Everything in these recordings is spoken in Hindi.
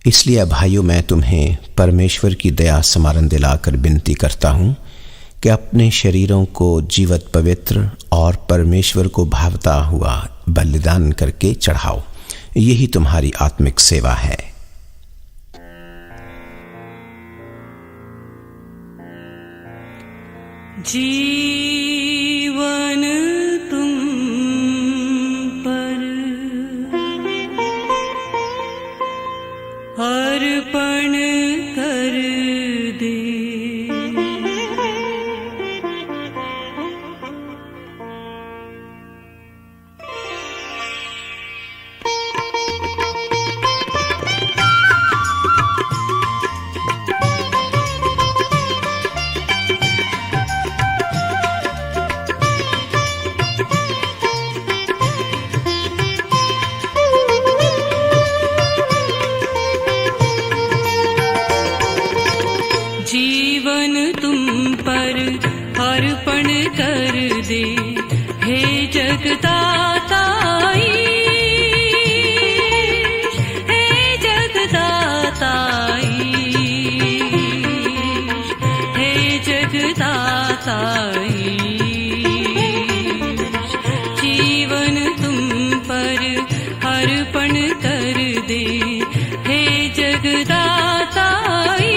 इसलिए भाइयों, मैं तुम्हें परमेश्वर की दया स्मरण दिलाकर विनती करता हूँ कि अपने शरीरों को जीवित, पवित्र और परमेश्वर को भावता हुआ बलिदान करके चढ़ाओ। यही तुम्हारी आत्मिक सेवा है। जीवन तुम पर अर्पण कर दे, जीवन तुम पर अर्पण कर दे, हे जगदाताई, हे जगदाताई, हे जगदाताई। जीवन तुम पर अर्पण कर दे, हे जगदाताई,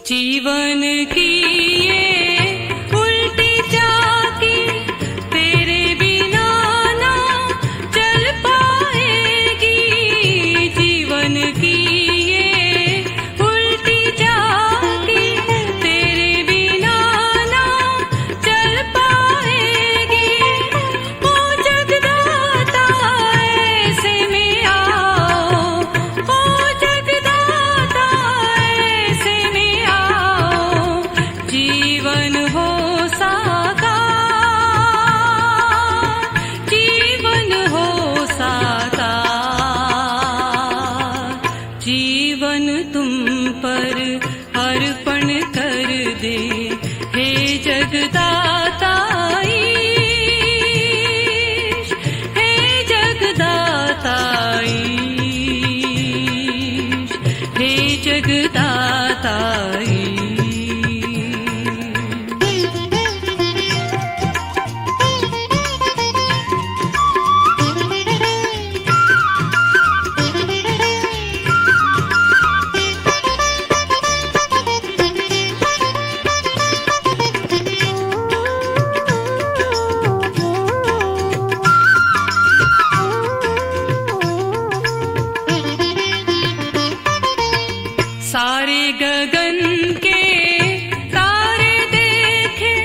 जीवन की ये उल्टी चाकी तेरे बिना ना चल पाएगी। जीवन की ये उल्टी चाकी तेरे बिना ना चल पाएगी। ओ जगदाता ऐसे में आओ, ओ जगदाता ऐसे में जीवन हो साकार, जीवन हो साकार। जीवन तुम पर अर्पण कर दे, हे जगदाताई, हे जगदाताई, हे जगदाताई। सारे गगन के तारे देखे,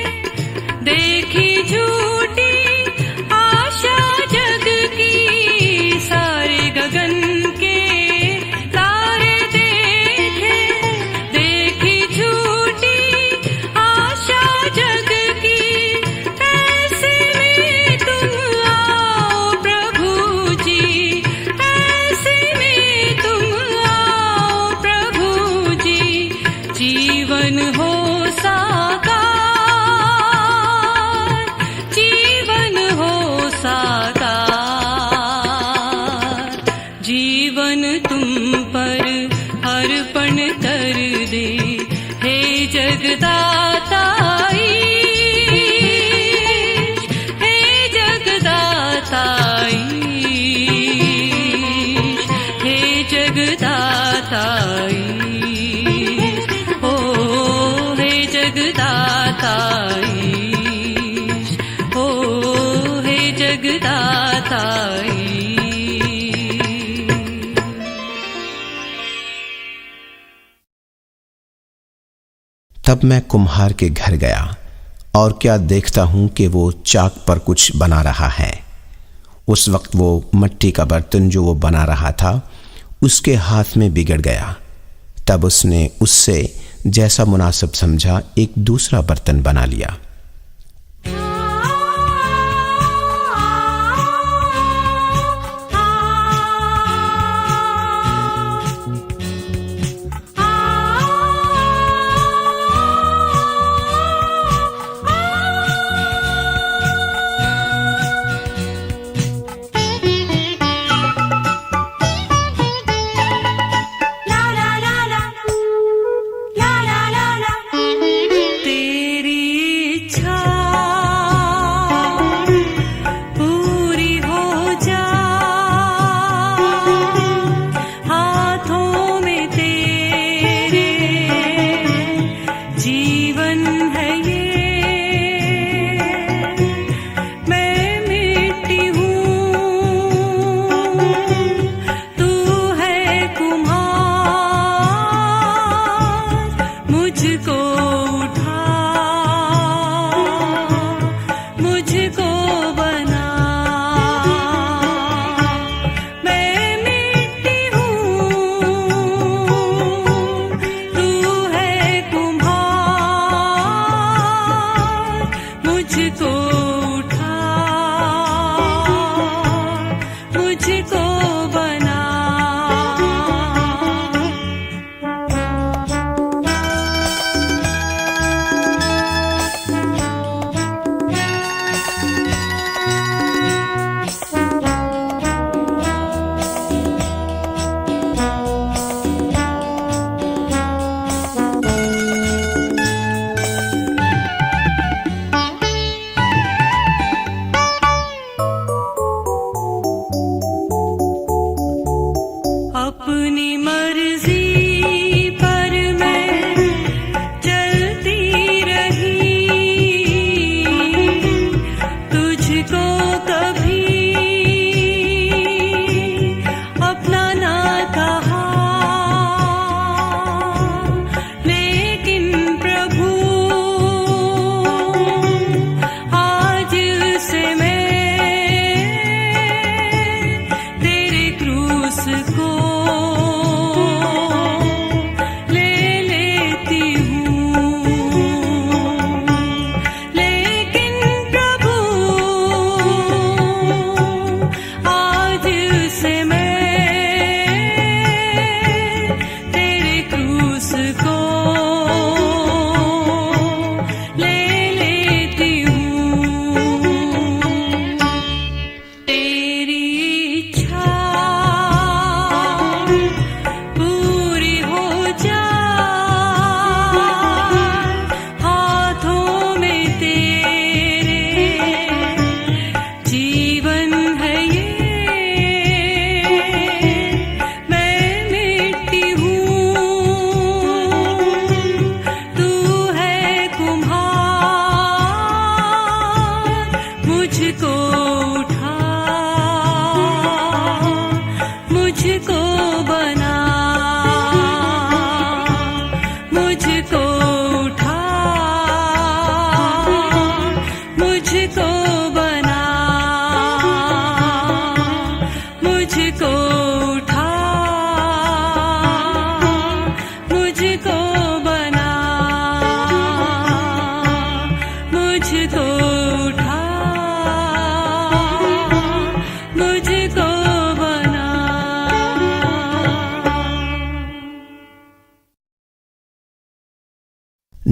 देखी झूठी आशा जग की। सारे गगन के तारे देखे, देखी झूठी आशा जग की। ऐसे में तुम आओ प्रभु जी, ऐसे में तुम आओ प्रभु जी। जीवन हो साकार, जीवन हो साकार। जीवन तुम पर अर्पण कर दे, हे जगदाताई, हे जगदाताई, हे जगदाताई। जगदाताई, ओ हे जगदाताई। तब मैं कुम्हार के घर गया और क्या देखता हूं कि वो चाक पर कुछ बना रहा है। उस वक्त वो मिट्टी का बर्तन जो वो बना रहा था उसके हाथ में बिगड़ गया। तब उसने उससे जैसा मुनासिब समझा एक दूसरा बर्तन बना लिया।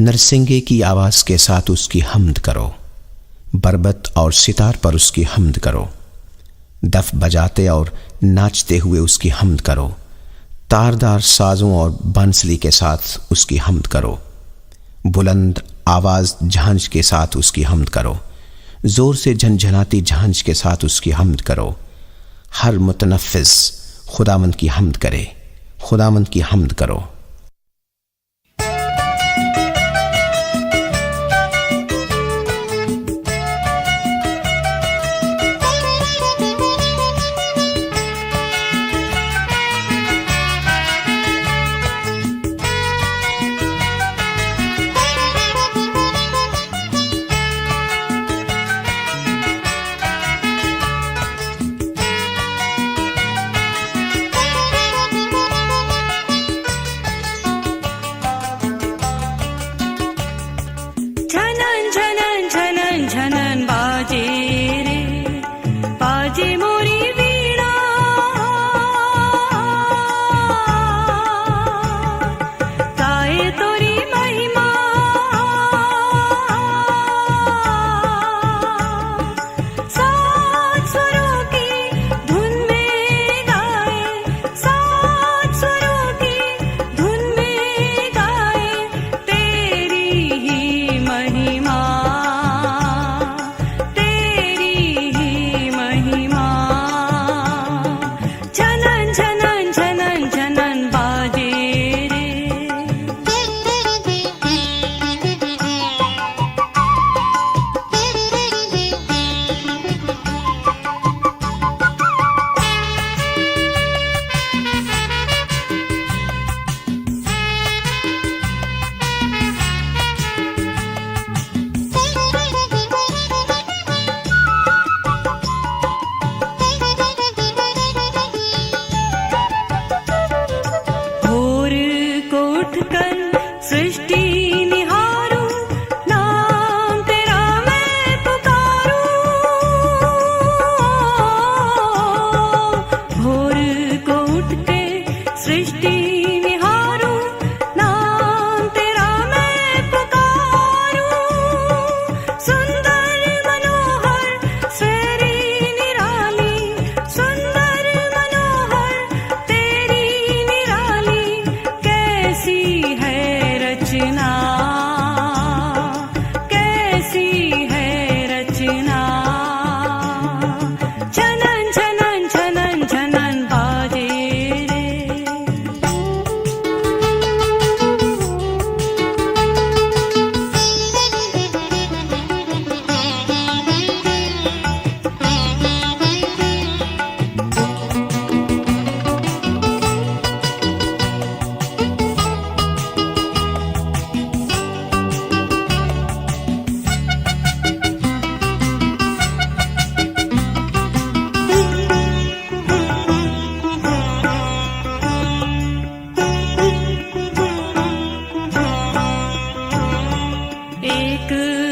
नरसिंगे की आवाज़ के साथ उसकी हम्द करो, बरबत और सितार पर उसकी हम्द करो, दफ बजाते और नाचते हुए उसकी हम्द करो, तारदार साजों और बांसुरी के साथ उसकी हम्द करो, बुलंद आवाज़ झांझ के साथ उसकी हम्द करो, ज़ोर से झनझनाती झांझ के साथ उसकी हम्द करो। हर मुतनफ़िस खुदावंद की हम्द करे, खुदावंद की हम्द करो।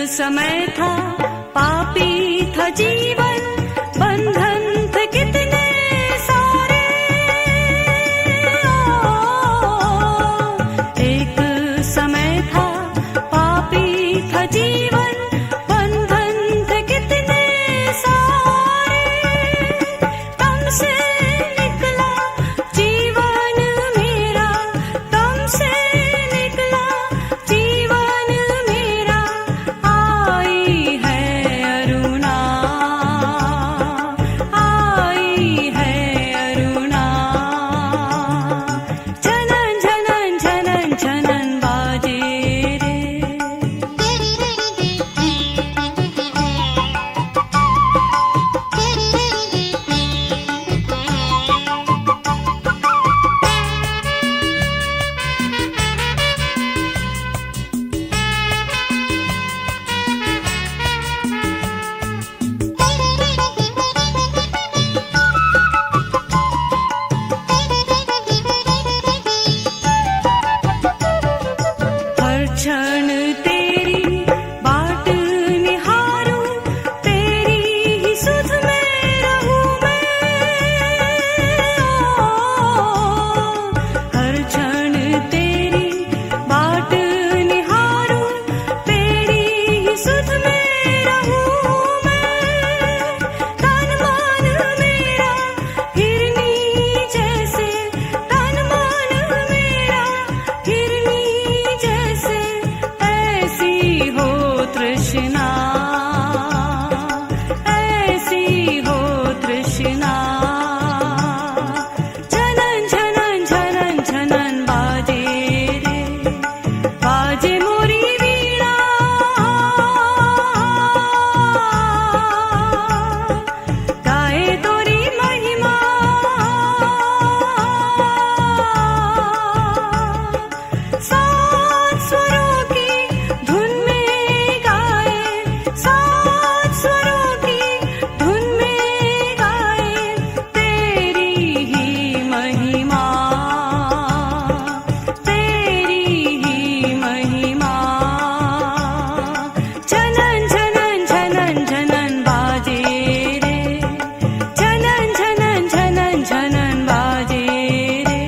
समय था पापी था जीवन, बंधन थे कितने सारे। एक समय था पापी था जीवन, बंधन थे कितने सारे। तम से निकला जीवन मेरा, तम से निकला जीवन मेरा। आई है अरुणा, आई है अरुणा। झनन झनन झनन झनन बाजे रे। हर क्षण तेरी बाट निहारूं, तेरी ही सुध में रहूं मैं। हर क्षण तेरी बाट निहारूं, तेरी ही सुध में रहूं मैं। तन मन मेरा हिरनी जैसे, तन मन मेरा हिरनी जैसे। ऐसी हो तृष्णा, ऐसी हो तृष्णा। झनन झनन झनन झनन बाजे रे, बाजे मोरी वीणा। गाए तोरी महिमा, सात स्वरों की धुन में गाए, सात स्वरों की धुन में गाए। तेरी ही महिमा, तेरी ही महिमा। झनन झनन झनन झनन बाजे रे, झनन झनन झनन झनन बाजे रे।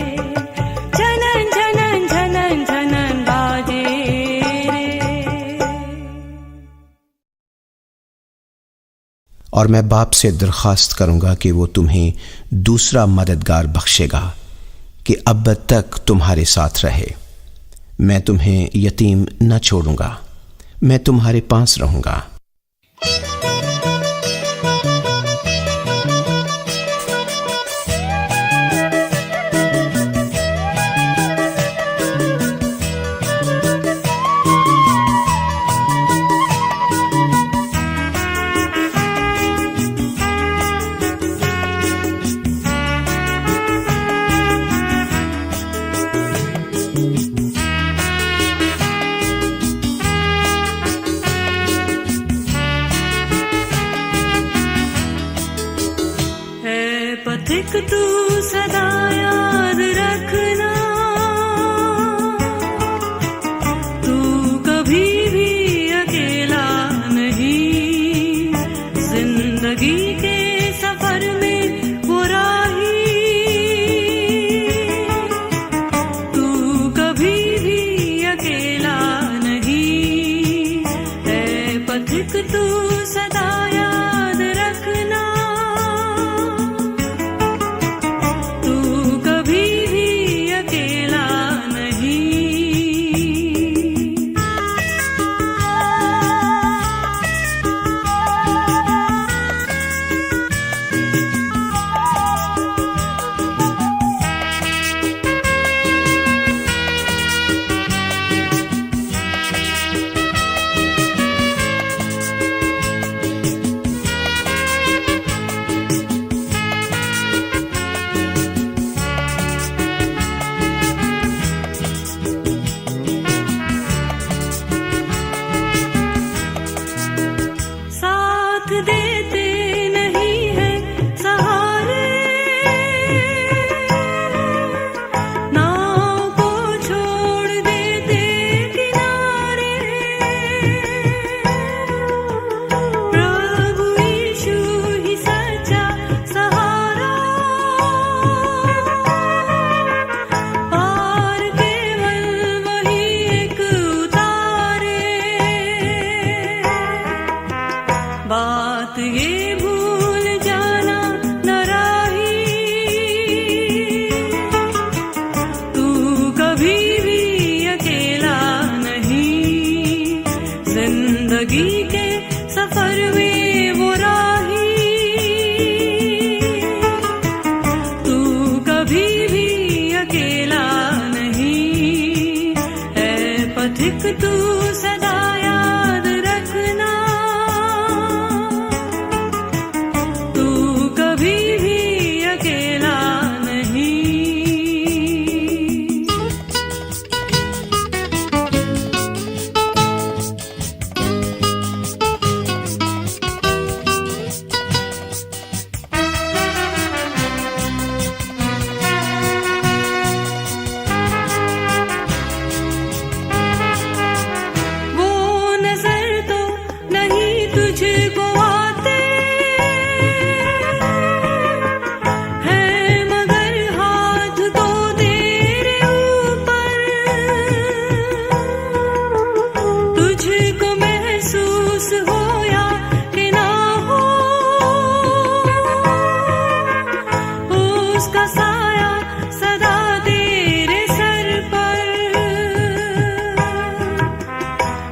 झनन झनन झनन झनन बाजे रे। और मैं बाप से दरख्वास्त करूंगा कि वो तुम्हें दूसरा मददगार बख्शेगा कि अब तक तुम्हारे साथ रहे। मैं तुम्हें यतीम न छोड़ूंगा, मैं तुम्हारे पास रहूंगा। है पथिक तू सदा याद रखना, तू कभी भी अकेला नहीं। जिंदगी के सफर में वो राही, तू कभी भी अकेला नहीं। है पथिक तू सदा याद रखना, तू कभी भी अकेला नहीं। जिंदगी के सफर में वो राही, तू कभी भी अकेला नहीं है पथिक, तू सदा याद रखना, तू कभी भी अकेला नहीं। उसका साया सदा तेरे सर पर,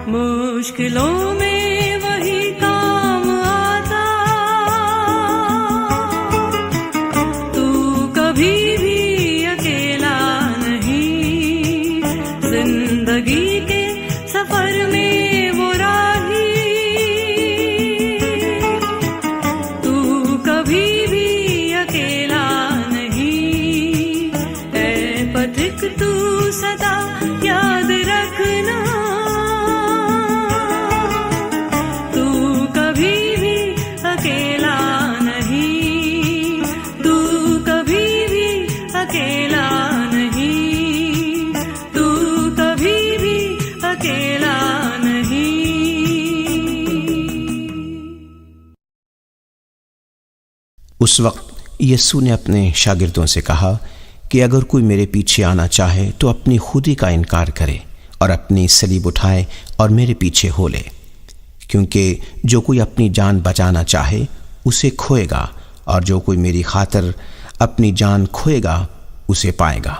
मुश्किलों में वही काम आता, तू कभी भी अकेला नहीं, जिंदगी के सफर में वो राही, तू कभी भी अकेला पथिक, तू सदा याद रखना, तू कभी भी अकेला नहीं, तू कभी भी अकेला नहीं, तू कभी भी अकेला नहीं। उस वक्त यीशु ने अपने शागिर्दों से कहा कि अगर कोई मेरे पीछे आना चाहे तो अपनी खुदी का इनकार करे और अपनी सलीब उठाए और मेरे पीछे हो ले, क्योंकि जो कोई अपनी जान बचाना चाहे उसे खोएगा, और जो कोई मेरी खातिर अपनी जान खोएगा उसे पाएगा।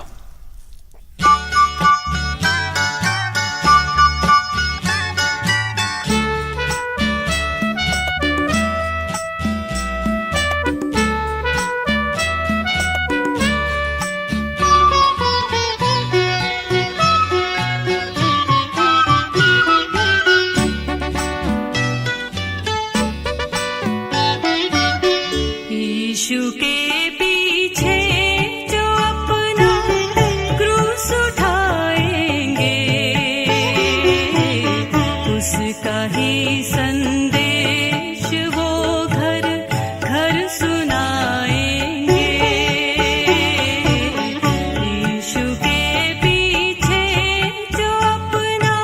यीशु के पीछे जो अपना क्रूस उठाएंगे, उसका ही संदेश वो घर घर सुनाएंगे। यीशु के पीछे जो अपना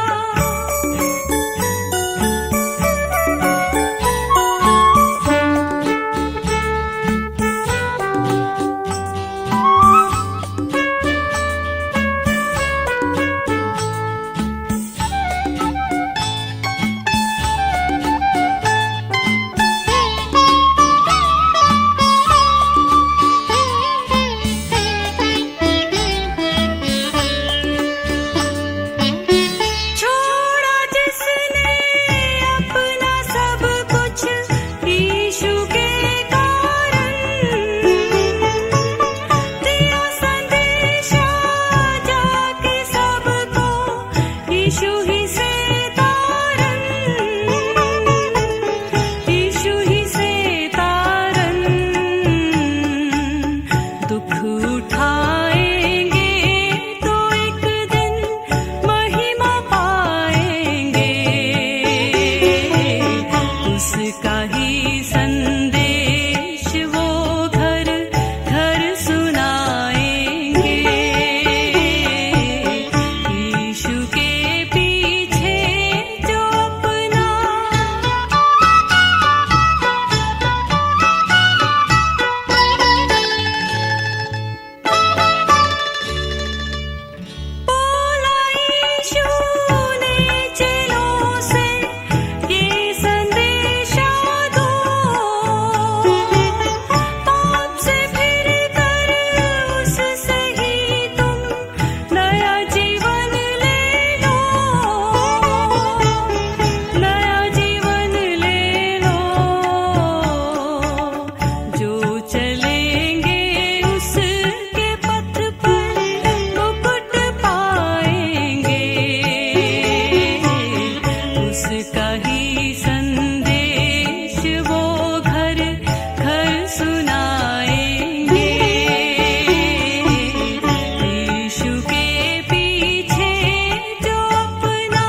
उसका ही संदेश वो घर घर सुनाएंगे। यीशु के पीछे जो अपना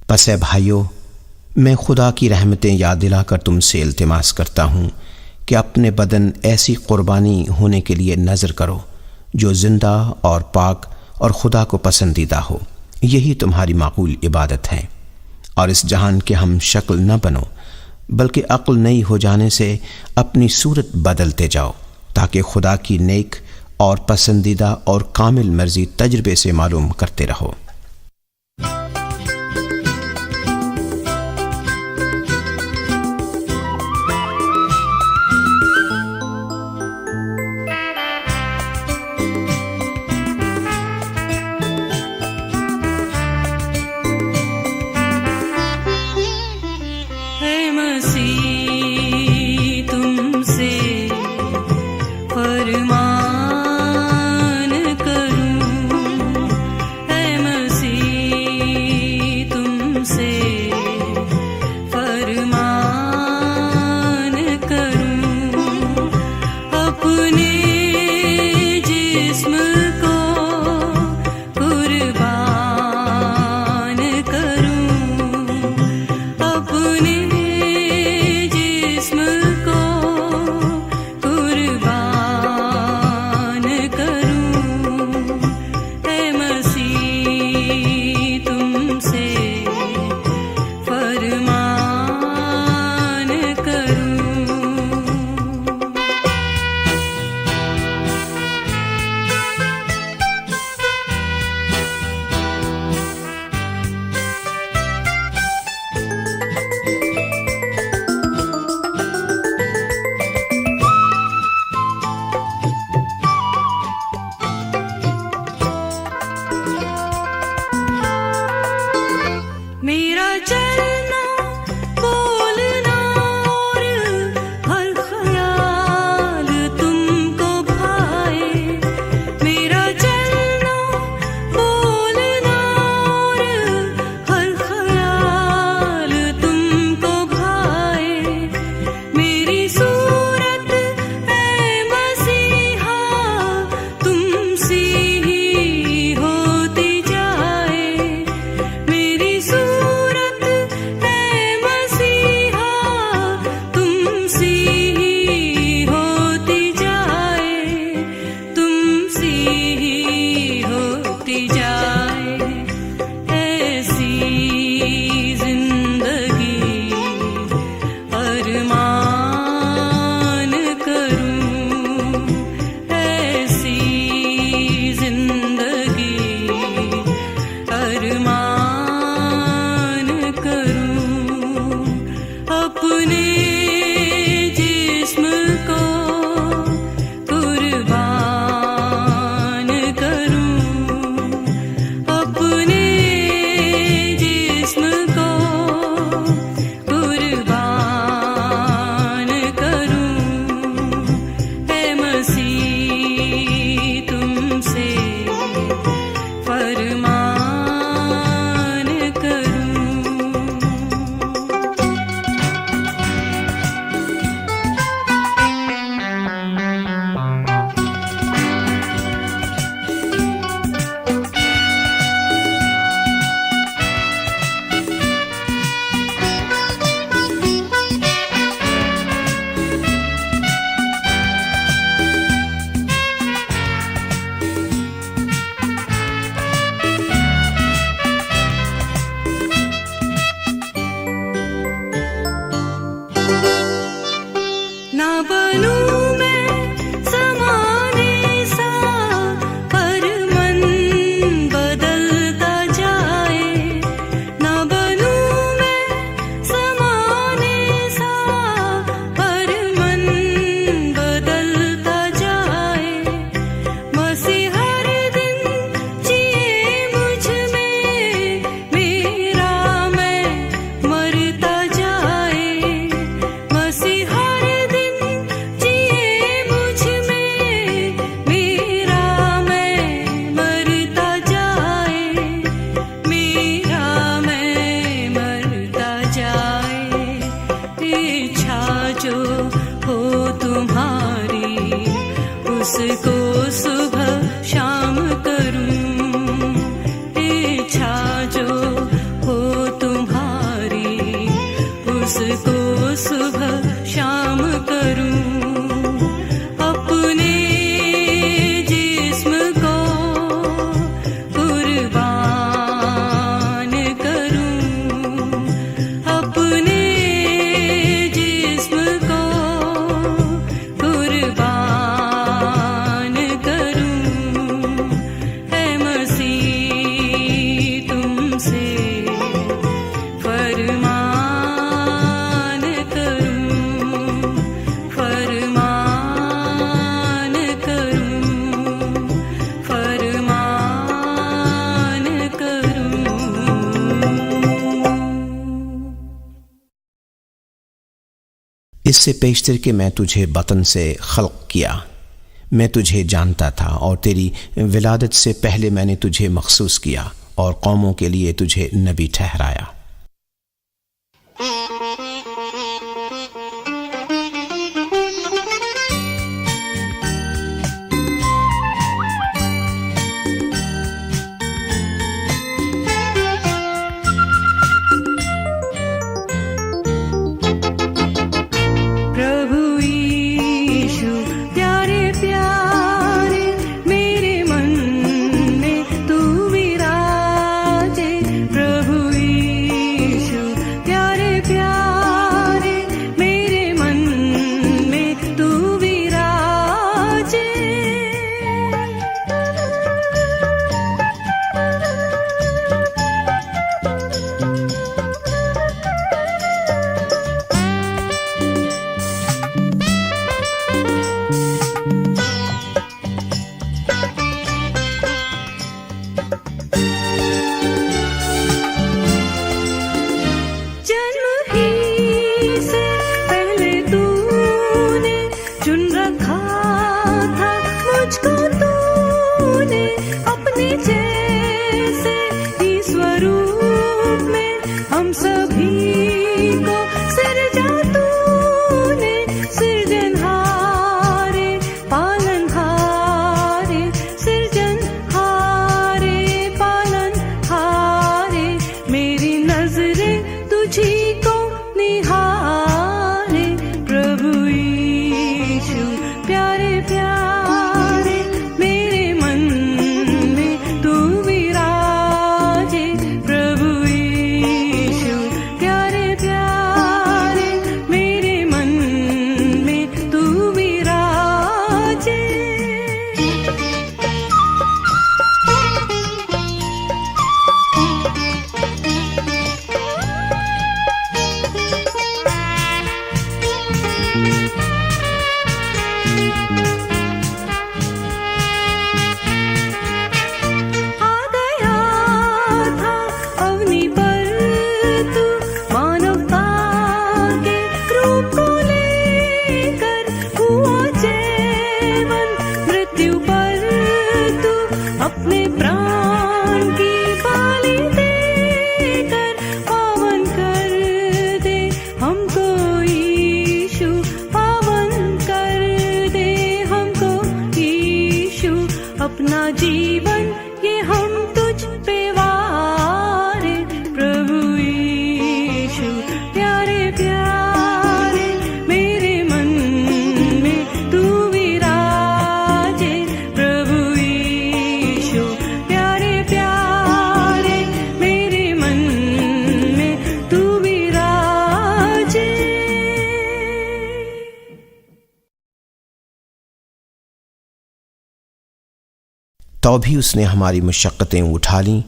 बस है भाइयों, मैं खुदा की रहमतें याद दिलाकर तुमसे इल्तिमास करता हूँ कि अपने बदन ऐसी कुर्बानी होने के लिए नज़र करो जो जिंदा और पाक और खुदा को पसंदीदा हो। यही तुम्हारी माकूल इबादत है। और इस जहान के हम शक्ल न बनो, बल्कि अक्ल नई हो जाने से अपनी सूरत बदलते जाओ, ताकि खुदा की नेक और पसंदीदा और कामिल मर्जी तजर्बे से मालूम करते रहो। सूरत उसको सुबह शाम करूं, इच्छा जो हो तुम्हारी, उसको सुबह शाम करूं, अपने जिस्म को कुर्बान करूं, अपने जिस्म को कुर्बान करूं, है मसीह तुमसे फरमान करूं, फरमान करूं, फरमान करूं। इससे पेशतर कि मैं तुझे बतन से खल्क किया, मैं तुझे जानता था और तेरी विलादत से पहले मैंने तुझे मखसूस किया और कौमों के लिए तुझे नबी ठहराया। प्रभु यीशु प्यारे प्यारे, मेरे मन में तू विराजे, प्रभु यीशु प्यारे प्यारे, मेरे मन में तू विराजे। जन्म ही से पहले तूने चुन रखा था मुझको, तूने अपने जैसे ही स्वरूप में हम सभी को सृजा, तूने सृजनहारे पालनहारे, सृजनहारे पालनहारे, मेरी नजरें तुझी को निहारे, प्रभु यीशु प्यारे प्यारे, मेरे मन में तू विराजे, प्रभु यीशु प्यारे प्यारे, मेरे मन में तू विराजे। आ गया था अवनी पर तू, मानवता के रूप को लेकर, हुआ जीवन मृत्यु पर तू, अपने प्राण की बाली देकर, पावन कर दे हमको यीशु, पावन कर दे हमको यीशु, अपना जीवन ये हम तुझ पे वारे, प्रभु यीशु प्यारे प्यारे, मेरे मन में तू विराजे, प्रभु यीशु प्यारे प्यारे, मेरे मन में तू विराजे। तो भी उसने हमारी मुशक्क़तें उठा लीं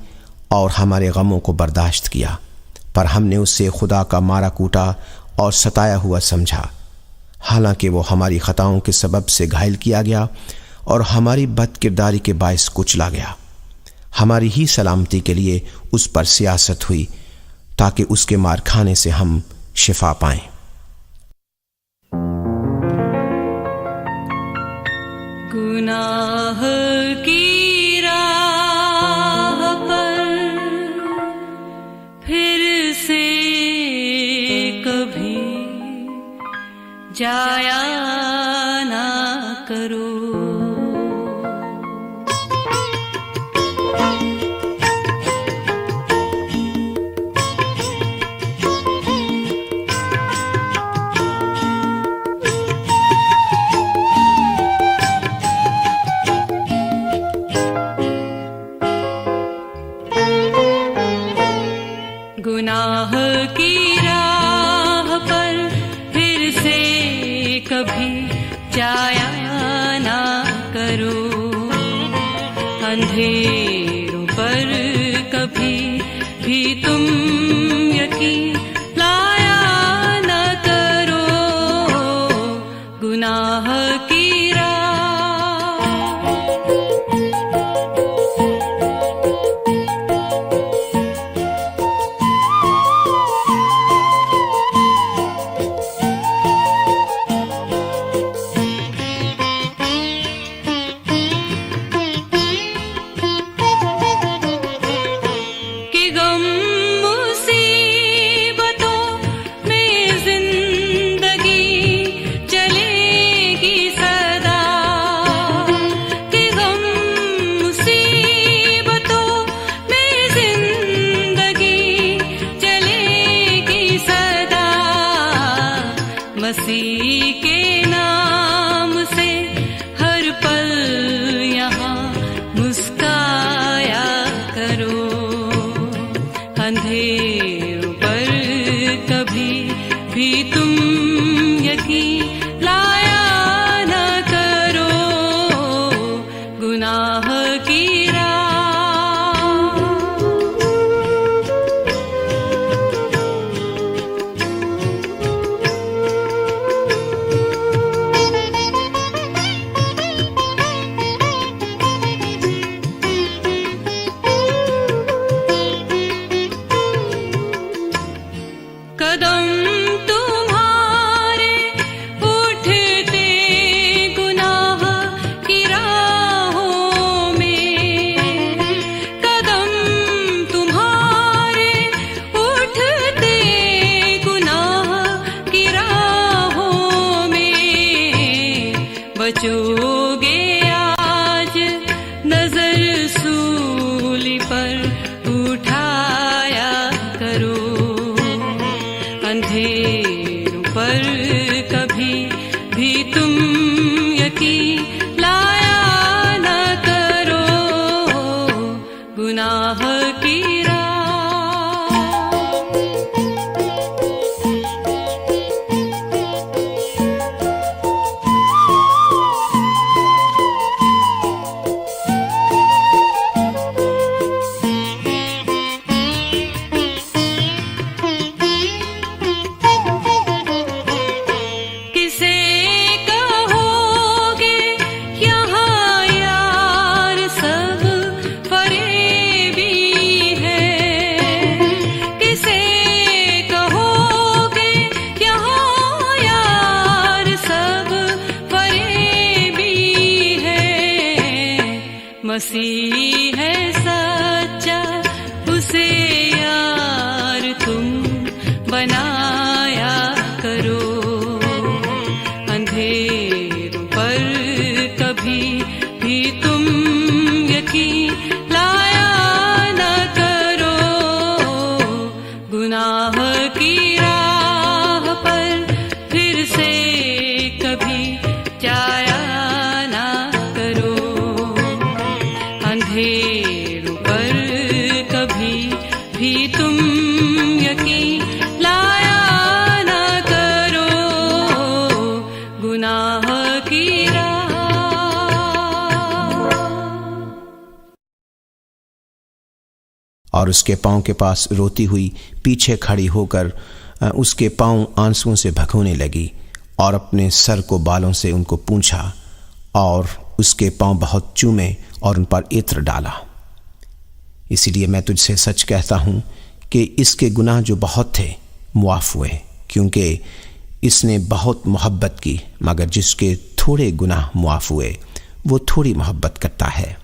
और हमारे गमों को बर्दाश्त किया, पर हमने उससे खुदा का मारा कूटा और सताया हुआ समझा, हालांकि वो हमारी खताओं के सबब से घायल किया गया और हमारी बदकिरदारी के बायस कुचला गया। हमारी ही सलामती के लिए उस पर सियासत हुई, ताकि उसके मार खाने से हम शिफा पाएं। गुनाह की राह पर फिर से कभी जाया ना करो। गुनाह की राह पर फिर से कभी जाया ना करो, अंधेरों पर कभी भी तुम यकीन लाया ना करो, गुनाह की मसीह के नाम से हर पल यहाँ मुस्काया करो, अंधेरों पर कभी भी तुम यकीन लाया ना करो, गुनाह की कदम तुम्हारे उठते गुनाह की राहों में, कदम तुम्हारे उठते गुनाह की राहों में, बचोगे आज नजर सूली पर उठाया करो, अंधेरों पर कभी भी तुम यकीन लाया ना करो, गुनाह की मसीह है सच्चा, उसे यार तुम बनाया करो, अंधेरों पर कभी भी तुम यकीन लाया ना करो, गुनाह की राह पर फिर से कभी जाया ना करो, अंधेरों पर कभी भी तुम यकीन लाया ना करो, गुनाह की और उसके पांव के पास रोती हुई पीछे खड़ी होकर उसके पांव आंसुओं से भगोने लगी और अपने सर को बालों से उनको पूंछा और उसके पांव बहुत चूमे और उन पर इत्र डाला। इसीलिए मैं तुझसे सच कहता हूं कि इसके गुनाह जो बहुत थे मुआफ हुए, क्योंकि इसने बहुत मोहब्बत की, मगर जिसके थोड़े गुनाह मुआफ हुए वो थोड़ी मोहब्बत करता है।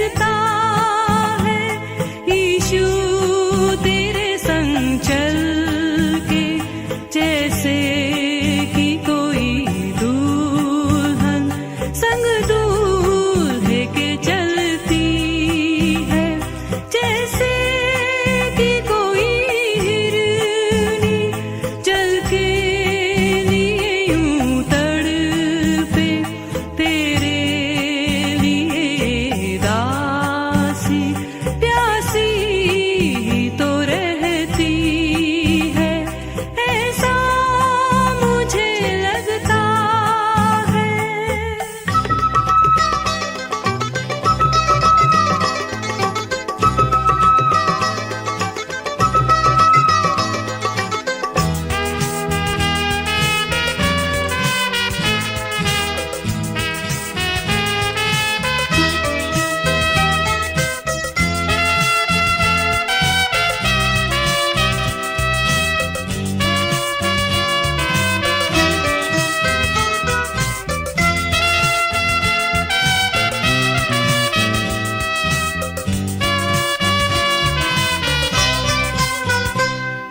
लगता है यीशु तेरे संग चल के, जैसे कि कोई दुल्हन संग दूल्हे के चलती है, जैसे कि कोई हिरनी जल के लिए यूं तड़पे, तेरे लिए दासी प्यासी ही तो रहती है, ऐसा मुझे लगता है।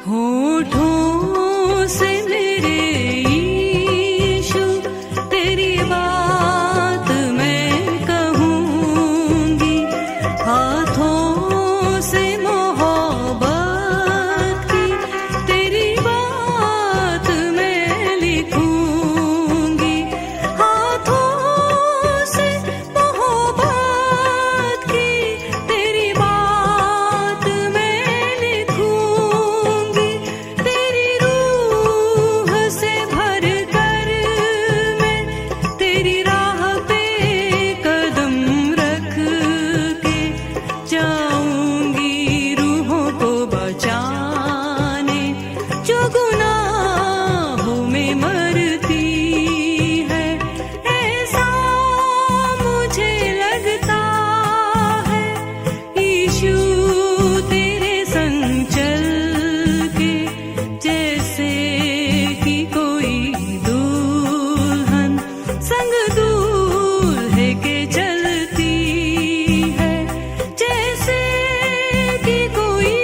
होठों से मेरे यीशु तेरी बात मैं कहूँगी, हाथों से मोहब्बत की तेरी बात मैं लिखूँगी, हाथों से मोहब्बत की तेरी बात मैं लिखूँगी, तेरी रूह से भर कर मैं तेरी राह पे कदम रख के जाऊंगी रूहों को बचाने जो गुनाहों में मरती है, ऐसा मुझे लगता है यीशु तेरे संग चल के, जैसे कि कोई दुल्हन संग दूल्हे के चलती है, जैसे कि कोई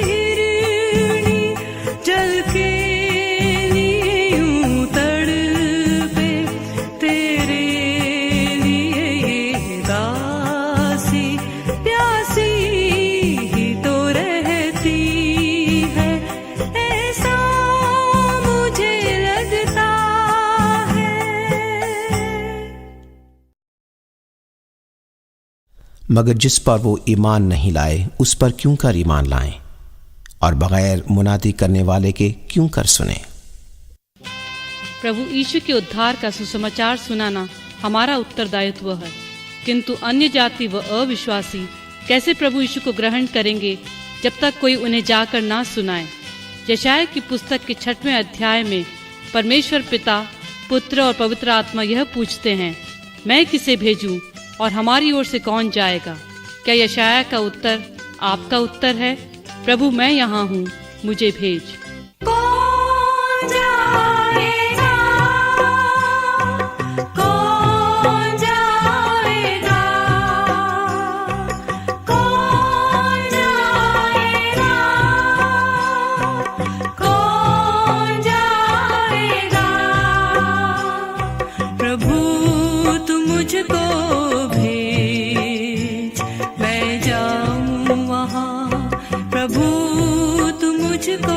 हिरनी जल के लिए यूं तड़पे, तेरे लिए ये दासी प्यासी ही तो रहती है, ऐसा मुझे लगता है। मगर जिस पर वो ईमान नहीं लाए उस पर क्यों कर ईमान लाएं, और बगैर मुनादी करने वाले के क्यों कर सुने। प्रभु यीशु के उद्धार का सुसमाचार सुनाना हमारा उत्तरदायित्व है, किंतु अन्य जाति व अविश्वासी कैसे प्रभु यीशु को ग्रहण करेंगे जब तक कोई उन्हें जाकर ना सुनाए। यशायाह की पुस्तक के 6वें अध्याय में परमेश्वर पिता, पुत्र और पवित्र आत्मा यह पूछते हैं, मैं किसे भेजूं और हमारी ओर से कौन जाएगा। क्या यशायाह का उत्तर आपका उत्तर है, प्रभु मैं यहाँ हूँ, मुझे भेज। कौन जाएगा, कौन जाएगा, कौन जाएगा, कौन जाएगा, प्रभु तू मुझको भेज, मैं जाऊँ वहाँ, प्रभु तू मुझको